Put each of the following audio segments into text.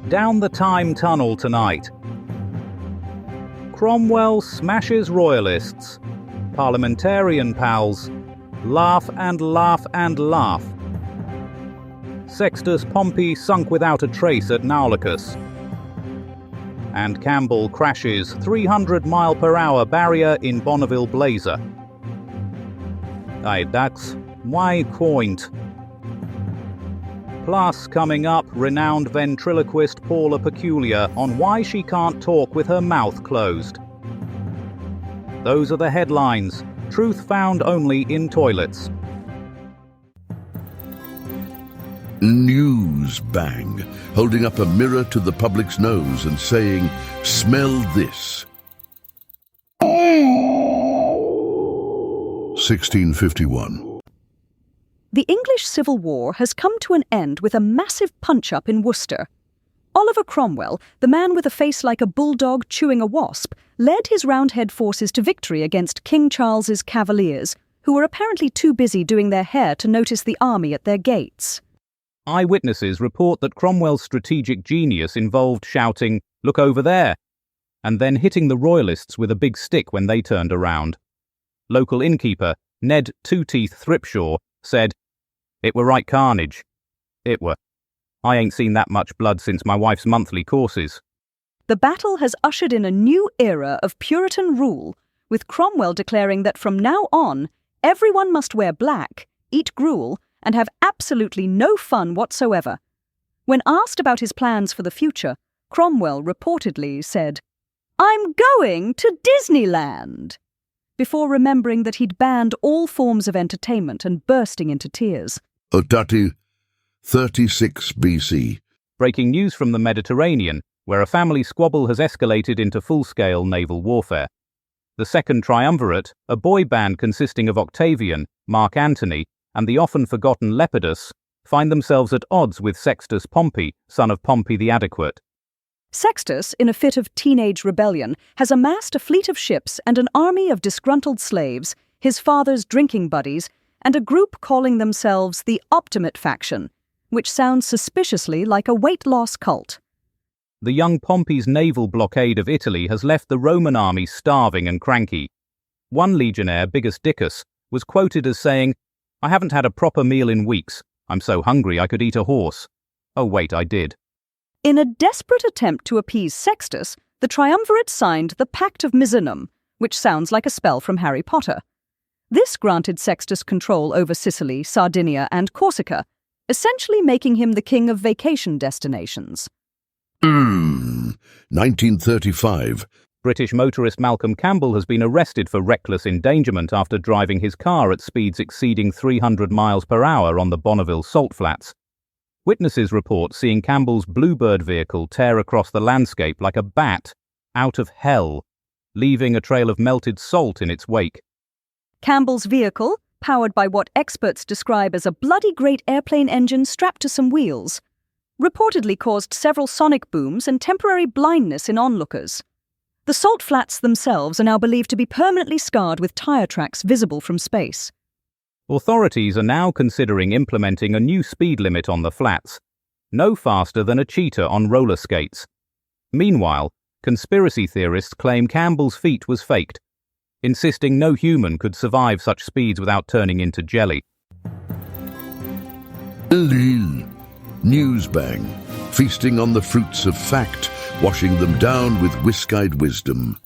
Down the time tunnel tonight. Cromwell smashes royalists. Parliamentarian pals. Laugh and laugh and laugh. Sextus Pompey sunk without a trace at Naulicus. And Campbell crashes 300-mile-per-hour barrier in Bonneville Blazer. Aye, that's my point. Plus, coming up, renowned ventriloquist Paula Peculiar on why she can't talk with her mouth closed. Those are the headlines. Truth found only in toilets. Newsbang, holding up a mirror to the public's nose and saying, "Smell this." 1651. The English Civil War has come to an end with a massive punch-up in Worcester. Oliver Cromwell, the man with a face like a bulldog chewing a wasp, led his roundhead forces to victory against King Charles's Cavaliers, who were apparently too busy doing their hair to notice the army at their gates. Eyewitnesses report that Cromwell's strategic genius involved shouting, "Look over there," and then hitting the royalists with a big stick when they turned around. Local innkeeper, Ned Two-Teeth Thripshaw, said, "It were right carnage. It were. I ain't seen that much blood since my wife's monthly courses." The battle has ushered in a new era of Puritan rule, with Cromwell declaring that from now on, everyone must wear black, eat gruel, and have absolutely no fun whatsoever. When asked about his plans for the future, Cromwell reportedly said, "I'm going to Disneyland," before remembering that he'd banned all forms of entertainment and bursting into tears. Otati, 36 BC. Breaking news from the Mediterranean, where a family squabble has escalated into full-scale naval warfare. The Second Triumvirate, a boy band consisting of Octavian, Mark Antony, and the often-forgotten Lepidus, find themselves at odds with Sextus Pompey, son of Pompey the Adequate. Sextus, in a fit of teenage rebellion, has amassed a fleet of ships and an army of disgruntled slaves, his father's drinking buddies, and a group calling themselves the Optimate Faction, which sounds suspiciously like a weight-loss cult. The young Pompey's naval blockade of Italy has left the Roman army starving and cranky. One legionnaire, Biggus Dickus, was quoted as saying, "I haven't had a proper meal in weeks. I'm so hungry I could eat a horse. Oh wait, I did." In a desperate attempt to appease Sextus, the triumvirate signed the Pact of Misenum, which sounds like a spell from Harry Potter. This granted Sextus control over Sicily, Sardinia, and Corsica, essentially making him the king of vacation destinations. 1935. British motorist Malcolm Campbell has been arrested for reckless endangerment after driving his car at speeds exceeding 300 miles per hour on the Bonneville Salt Flats. Witnesses report seeing Campbell's Bluebird vehicle tear across the landscape like a bat out of hell, leaving a trail of melted salt in its wake. Campbell's vehicle, powered by what experts describe as a bloody great airplane engine strapped to some wheels, reportedly caused several sonic booms and temporary blindness in onlookers. The salt flats themselves are now believed to be permanently scarred with tire tracks visible from space. Authorities are now considering implementing a new speed limit on the flats, no faster than a cheetah on roller skates. Meanwhile, conspiracy theorists claim Campbell's feat was faked, insisting no human could survive such speeds without turning into jelly. Newsbang, feasting on the fruits of fact, washing them down with whisk-eyed wisdom.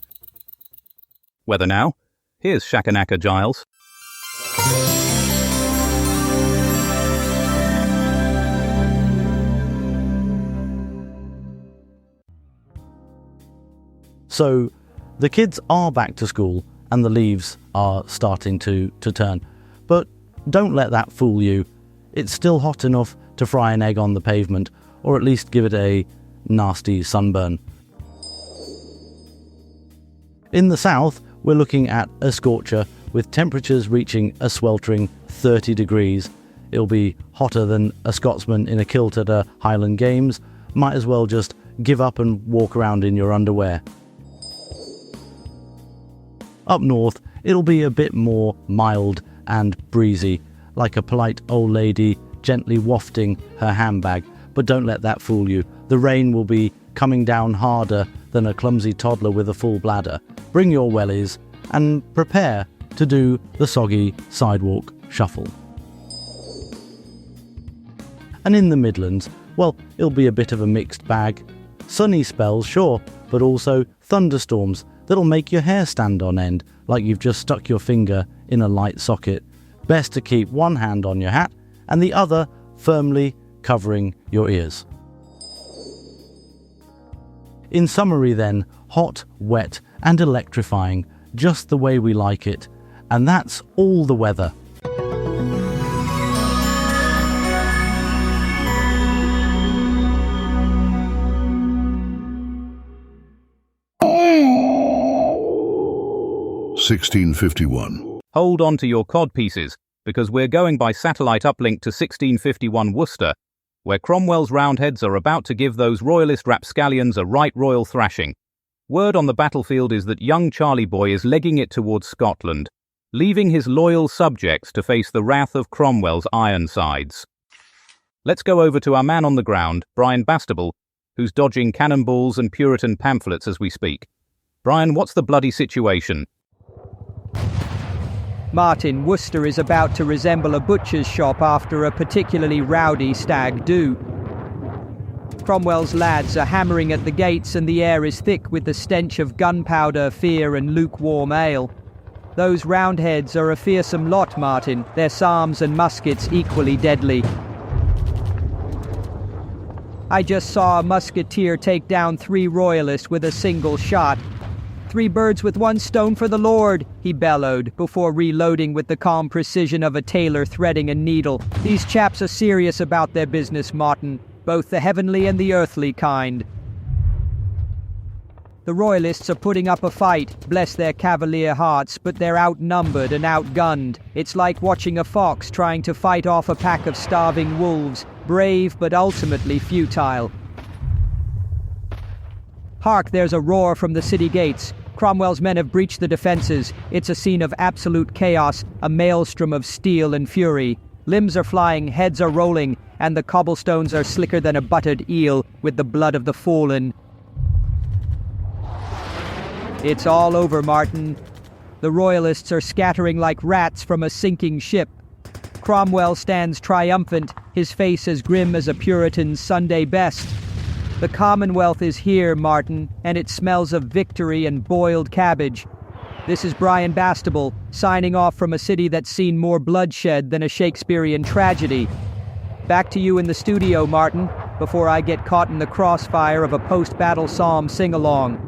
Weather now. Here's Shakanaka Giles. So the kids are back to school and the leaves are starting to turn. But don't let that fool you. It's still hot enough to fry an egg on the pavement, or at least give it a nasty sunburn. In the south, we're looking at a scorcher with temperatures reaching a sweltering 30 degrees. It'll be hotter than a Scotsman in a kilt at a Highland Games. Might as well just give up and walk around in your underwear. Up north, it'll be a bit more mild and breezy, like a polite old lady gently wafting her handbag. But don't let that fool you. The rain will be coming down harder than a clumsy toddler with a full bladder. Bring your wellies and prepare to do the soggy sidewalk shuffle. And in the Midlands, well, it'll be a bit of a mixed bag. Sunny spells, sure, but also thunderstorms that'll make your hair stand on end like you've just stuck your finger in a light socket. Best to keep one hand on your hat and the other firmly covering your ears. In summary then, hot, wet and electrifying, just the way we like it. And that's all the weather. (1651). Hold on to your cod pieces, because we're going by satellite uplink to 1651 Worcester, where Cromwell's roundheads are about to give those royalist rapscallions a right royal thrashing. Word on the battlefield is that young Charlie Boy is legging it towards Scotland, leaving his loyal subjects to face the wrath of Cromwell's Ironsides. Let's go over to our man on the ground, Brian Bastable, who's dodging cannonballs and Puritan pamphlets as we speak. Brian, what's the bloody situation? Martin, Worcester is about to resemble a butcher's shop after a particularly rowdy stag do. Cromwell's lads are hammering at the gates and the air is thick with the stench of gunpowder, fear and lukewarm ale. Those roundheads are a fearsome lot, Martin, their psalms and muskets equally deadly. I just saw a musketeer take down 3 royalists with a single shot. 3 birds with 1 stone for the Lord, he bellowed, before reloading with the calm precision of a tailor threading a needle. These chaps are serious about their business, Martin, both the heavenly and the earthly kind. The royalists are putting up a fight, bless their Cavalier hearts, but they're outnumbered and outgunned. It's like watching a fox trying to fight off a pack of starving wolves, brave but ultimately futile. Hark, there's a roar from the city gates. Cromwell's men have breached the defences. It's a scene of absolute chaos, a maelstrom of steel and fury. Limbs are flying, heads are rolling, and the cobblestones are slicker than a buttered eel with the blood of the fallen. It's all over, Martin. The royalists are scattering like rats from a sinking ship. Cromwell stands triumphant, his face as grim as a Puritan's Sunday best. The Commonwealth is here, Martin, and it smells of victory and boiled cabbage. This is Brian Bastable, signing off from a city that's seen more bloodshed than a Shakespearean tragedy. Back to you in the studio, Martin, before I get caught in the crossfire of a post-battle psalm sing-along.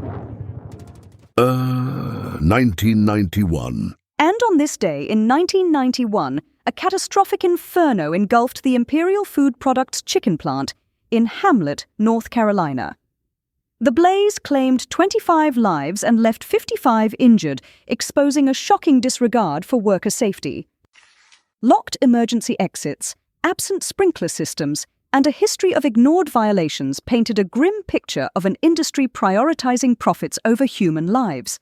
1991. And on this day, in 1991, a catastrophic inferno engulfed the Imperial Food Products chicken plant in Hamlet, North Carolina. The blaze claimed 25 lives and left 55 injured, exposing a shocking disregard for worker safety. Locked emergency exits, absent sprinkler systems, and a history of ignored violations painted a grim picture of an industry prioritizing profits over human lives.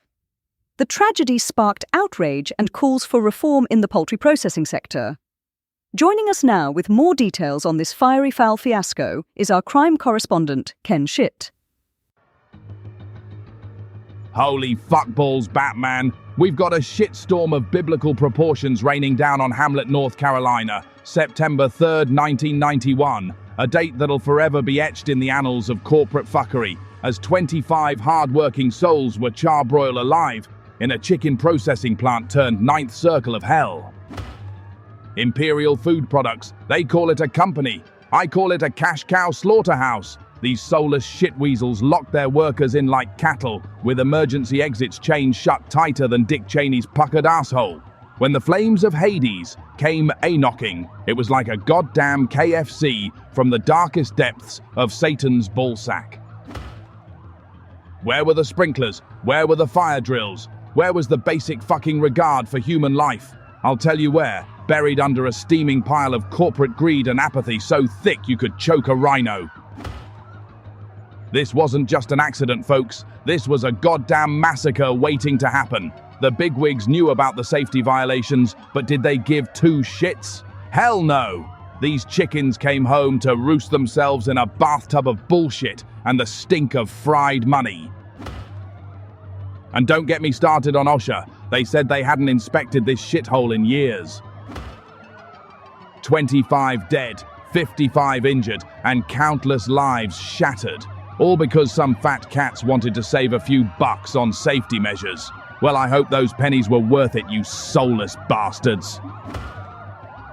The tragedy sparked outrage and calls for reform in the poultry processing sector. Joining us now with more details on this fiery fowl fiasco is our crime correspondent, Ken Schitt. Holy fuckballs, Batman. We've got a shitstorm of biblical proportions raining down on Hamlet, North Carolina, September 3rd, 1991, a date that'll forever be etched in the annals of corporate fuckery, as 25 hard-working souls were charbroiled alive in a chicken processing plant turned ninth circle of hell. Imperial Food Products, they call it a company. I call it a cash cow slaughterhouse. These soulless shitweasels locked their workers in like cattle, with emergency exits chained shut tighter than Dick Cheney's puckered asshole. When the flames of Hades came a-knocking, it was like a goddamn KFC from the darkest depths of Satan's ballsack. Where were the sprinklers? Where were the fire drills? Where was the basic fucking regard for human life? I'll tell you where, buried under a steaming pile of corporate greed and apathy so thick you could choke a rhino. This wasn't just an accident, folks. This was a goddamn massacre waiting to happen. The bigwigs knew about the safety violations, but did they give two shits? Hell no! These chickens came home to roost themselves in a bathtub of bullshit and the stink of fried money. And don't get me started on OSHA. They said they hadn't inspected this shithole in years. 25 dead, 55 injured, and countless lives shattered. All because some fat cats wanted to save a few bucks on safety measures. Well, I hope those pennies were worth it, you soulless bastards.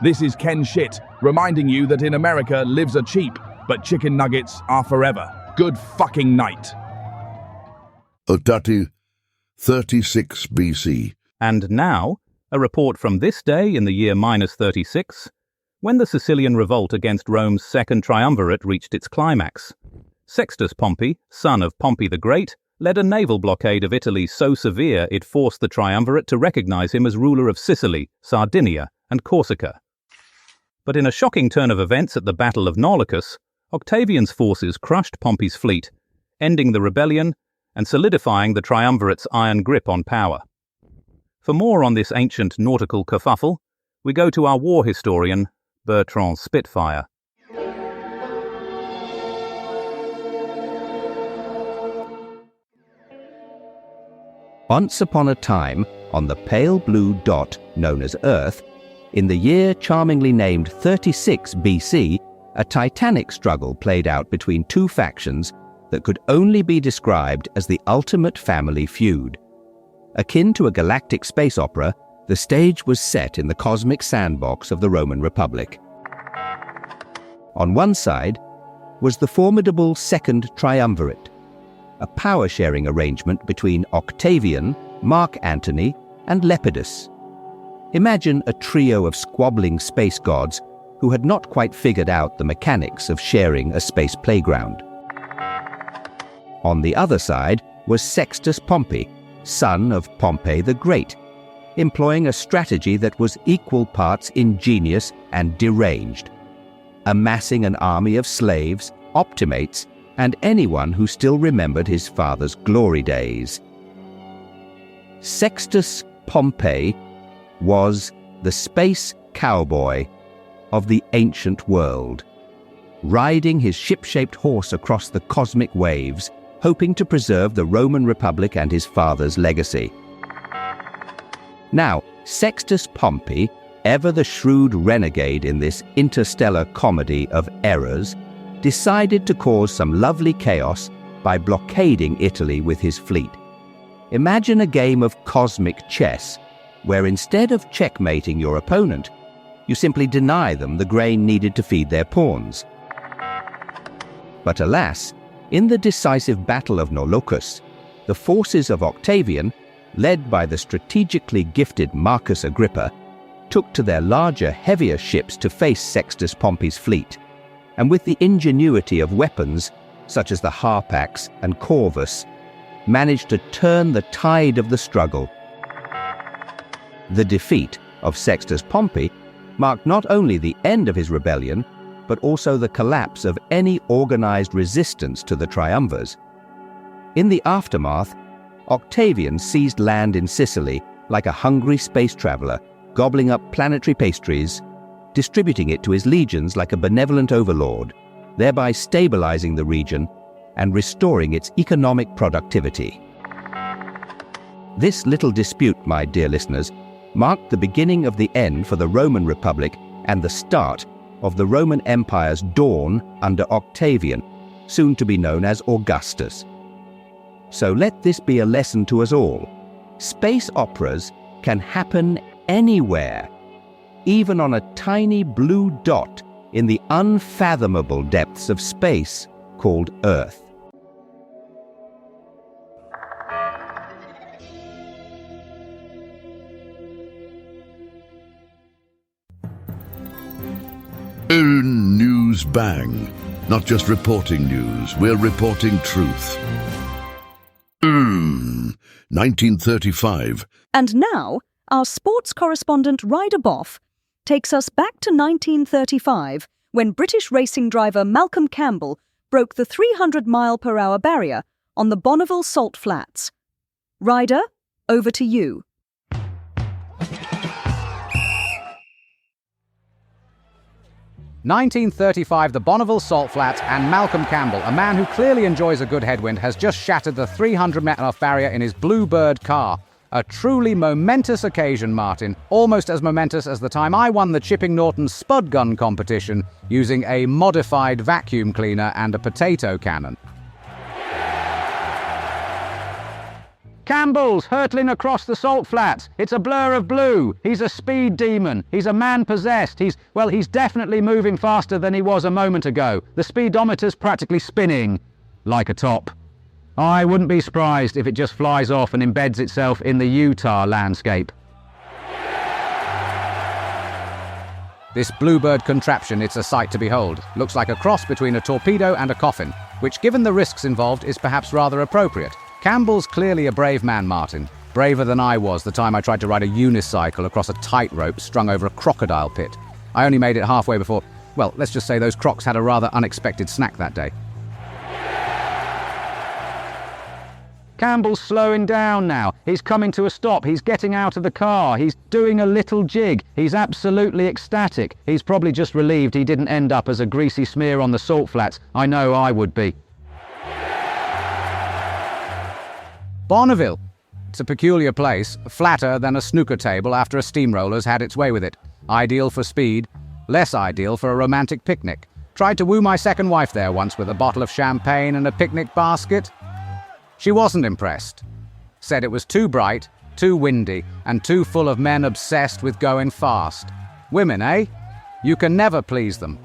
This is Ken Shit, reminding you that in America, lives are cheap, but chicken nuggets are forever. Good fucking night. Otati, 36 BC. And now, a report from this day in the year -36, when the Sicilian revolt against Rome's second triumvirate reached its climax. Sextus Pompey, son of Pompey the Great, led a naval blockade of Italy so severe it forced the triumvirate to recognize him as ruler of Sicily, Sardinia, and Corsica. But in a shocking turn of events at the Battle of Naulochus, Octavian's forces crushed Pompey's fleet, ending the rebellion and solidifying the triumvirate's iron grip on power. For more on this ancient nautical kerfuffle, we go to our war historian, Bertrand Spitfire. Once upon a time, on the pale blue dot known as Earth, in the year charmingly named 36 BC, a titanic struggle played out between two factions that could only be described as the ultimate family feud. Akin to a galactic space opera, the stage was set in the cosmic sandbox of the Roman Republic. On one side was the formidable Second Triumvirate, a power-sharing arrangement between Octavian, Mark Antony, and Lepidus. Imagine a trio of squabbling space gods who had not quite figured out the mechanics of sharing a space playground. On the other side was Sextus Pompey, son of Pompey the Great, employing a strategy that was equal parts ingenious and deranged, amassing an army of slaves, optimates, and anyone who still remembered his father's glory days. Sextus Pompey was the space cowboy of the ancient world, riding his ship-shaped horse across the cosmic waves, hoping to preserve the Roman Republic and his father's legacy. Now, Sextus Pompey, ever the shrewd renegade in this interstellar comedy of errors, decided to cause some lovely chaos by blockading Italy with his fleet. Imagine a game of cosmic chess, where instead of checkmating your opponent, you simply deny them the grain needed to feed their pawns. But alas, in the decisive Battle of Naulochus, the forces of Octavian, led by the strategically gifted Marcus Agrippa, took to their larger, heavier ships to face Sextus Pompey's fleet, and with the ingenuity of weapons, such as the harpax and corvus, managed to turn the tide of the struggle. The defeat of Sextus Pompey marked not only the end of his rebellion, but also the collapse of any organized resistance to the triumvirs. In the aftermath, Octavian seized land in Sicily like a hungry space traveler, gobbling up planetary pastries, distributing it to his legions like a benevolent overlord, thereby stabilizing the region and restoring its economic productivity. This little dispute, my dear listeners, marked the beginning of the end for the Roman Republic and the start of the Roman Empire's dawn under Octavian, soon to be known as Augustus. So let this be a lesson to us all. Space operas can happen anywhere, even on a tiny blue dot in the unfathomable depths of space called Earth. Newsbang. Not just reporting news, we're reporting truth. 1935. And now, our sports correspondent Ryder Boff takes us back to 1935, when British racing driver Malcolm Campbell broke the 300-mile-per-hour barrier on the Bonneville Salt Flats. Ryder, over to you. 1935, the Bonneville Salt Flats, and Malcolm Campbell, a man who clearly enjoys a good headwind, has just shattered the 300-meter barrier in his Bluebird car. A truly momentous occasion, Martin. Almost as momentous as the time I won the Chipping Norton Spud Gun competition using a modified vacuum cleaner and a potato cannon. Campbell's hurtling across the salt flats. It's a blur of blue. He's a speed demon. He's a man possessed. He's definitely moving faster than he was a moment ago. The speedometer's practically spinning like a top. I wouldn't be surprised if it just flies off and embeds itself in the Utah landscape. This Bluebird contraption, it's a sight to behold. Looks like a cross between a torpedo and a coffin, which, given the risks involved, is perhaps rather appropriate. Campbell's clearly a brave man, Martin. Braver than I was the time I tried to ride a unicycle across a tightrope strung over a crocodile pit. I only made it halfway before, well, let's just say those crocs had a rather unexpected snack that day. Campbell's slowing down now. He's coming to a stop. He's getting out of the car. He's doing a little jig. He's absolutely ecstatic. He's probably just relieved he didn't end up as a greasy smear on the salt flats. I know I would be. Bonneville. It's a peculiar place, flatter than a snooker table after a steamroller's had its way with it. Ideal for speed, less ideal for a romantic picnic. Tried to woo my second wife there once with a bottle of champagne and a picnic basket. She wasn't impressed. Said it was too bright, too windy, and too full of men obsessed with going fast. Women, eh? You can never please them.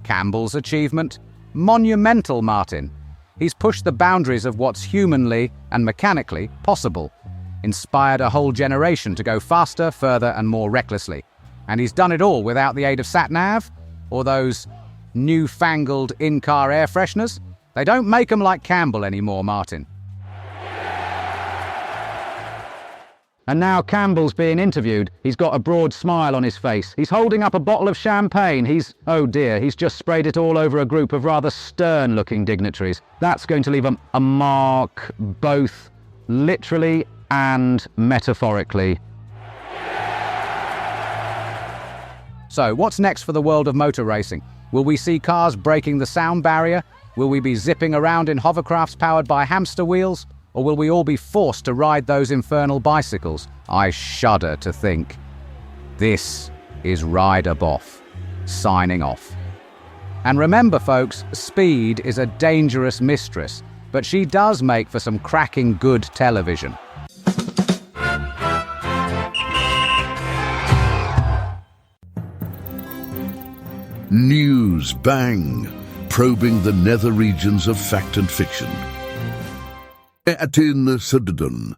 Campbell's achievement? Monumental, Martin. He's pushed the boundaries of what's humanly and mechanically possible. Inspired a whole generation to go faster, further, and more recklessly. And he's done it all without the aid of sat-nav or those newfangled in-car air fresheners. They don't make them like Campbell anymore, Martin. And now Campbell's being interviewed. He's got a broad smile on his face. He's holding up a bottle of champagne. Oh dear, he's just sprayed it all over a group of rather stern-looking dignitaries. That's going to leave a mark, both literally and metaphorically. So, what's next for the world of motor racing? Will we see cars breaking the sound barrier? Will we be zipping around in hovercrafts powered by hamster wheels? Or will we all be forced to ride those infernal bicycles? I shudder to think. This is Ryder Boff, signing off. And remember, folks, speed is a dangerous mistress, but she does make for some cracking good television. Newsbang, probing the nether regions of fact and fiction. Atin Sudden,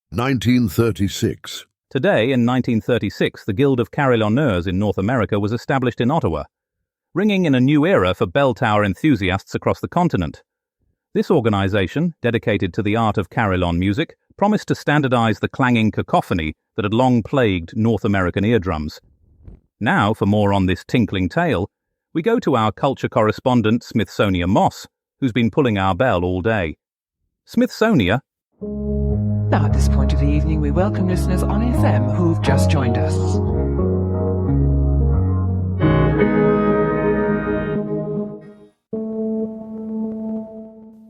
1936. Today, in 1936, the Guild of Carillonneurs in North America was established in Ottawa, ringing in a new era for bell tower enthusiasts across the continent. This organization, dedicated to the art of carillon music, promised to standardize the clanging cacophony that had long plagued North American eardrums. Now, for more on this tinkling tale, we go to our culture correspondent Smithsonia Moss, who's been pulling our bell all day. Smithsonia. Now, at this point of the evening, we welcome listeners on FM who've just joined us.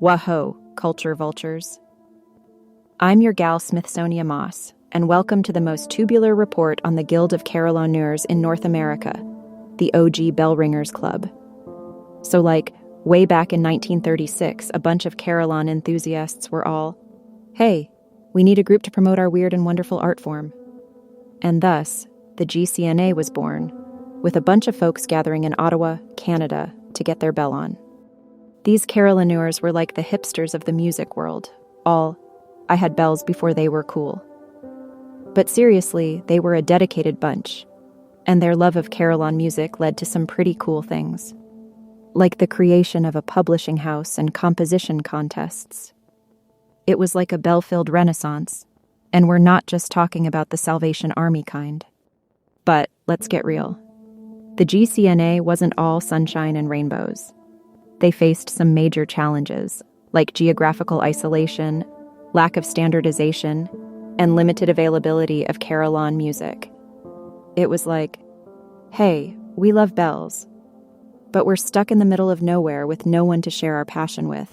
Whoa, culture vultures. I'm your gal Smithsonia Moss, and welcome to the most tubular report on the Guild of Carillonneurs in North America, the OG Bell Ringers Club. So way back in 1936, a bunch of carillon enthusiasts were all, hey, we need a group to promote our weird and wonderful art form. And thus, the GCNA was born, with a bunch of folks gathering in Ottawa, Canada, to get their bell on. These carillonneurs were like the hipsters of the music world, I had bells before they were cool. But seriously, they were a dedicated bunch, and their love of carillon music led to some pretty cool things, like the creation of a publishing house and composition contests. It was like a bell-filled renaissance, and we're not just talking about the Salvation Army kind. But let's get real. The GCNA wasn't all sunshine and rainbows. They faced some major challenges, like geographical isolation, lack of standardization, and limited availability of carillon music. It was like, hey, we love bells, but we're stuck in the middle of nowhere with no one to share our passion with.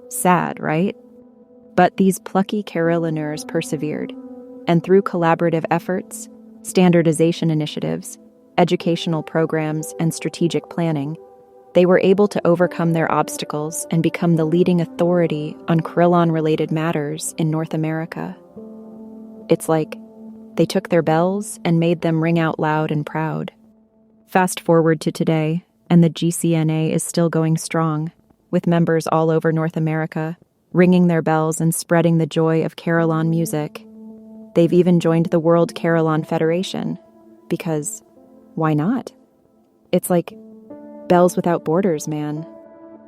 Sad, right? But these plucky carillonneurs persevered, and through collaborative efforts, standardization initiatives, educational programs, and strategic planning, they were able to overcome their obstacles and become the leading authority on carillon-related matters in North America. It's like they took their bells and made them ring out loud and proud. Fast forward to today, and the GCNA is still going strong, with members all over North America, ringing their bells and spreading the joy of carillon music. They've even joined the World Carillon Federation, because why not? It's like bells without borders, man.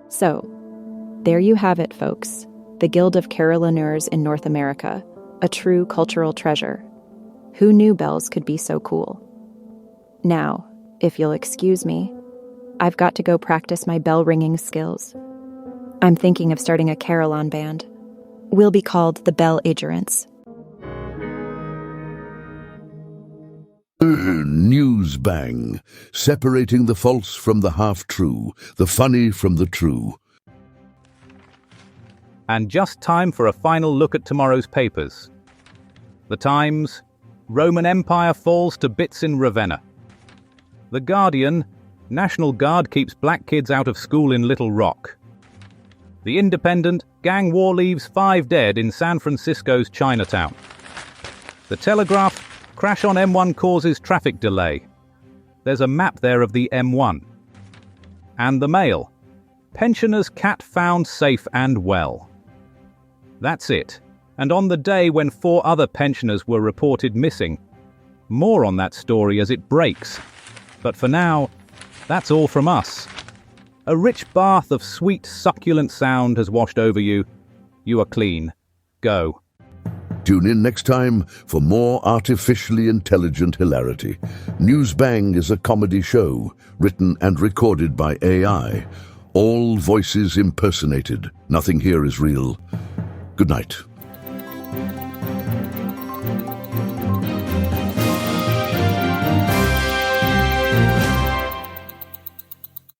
So, there you have it, folks. The Guild of Carillonneurs in North America, a true cultural treasure. Who knew bells could be so cool? Now, if you'll excuse me, I've got to go practice my bell-ringing skills. I'm thinking of starting a carillon band. We'll be called the Bell Agents. Newsbang, separating the false from the half-true, the funny from the true. And just time for a final look at tomorrow's papers. The Times: Roman Empire falls to bits in Ravenna. The Guardian: National Guard keeps black kids out of school in Little Rock. The Independent: Gang war leaves 5 dead in San Francisco's Chinatown. The Telegraph: Crash on M1 causes traffic delay. There's a map there of the M1. And the Mail: Pensioner's cat found safe and well. That's it. And on the day when 4 other pensioners were reported missing. More on that story as it breaks. But for now, that's all from us. A rich bath of sweet, succulent sound has washed over you. You are clean. Go. Tune in next time for more artificially intelligent hilarity. Newsbang is a comedy show, written and recorded by AI. All voices impersonated. Nothing here is real. Good night.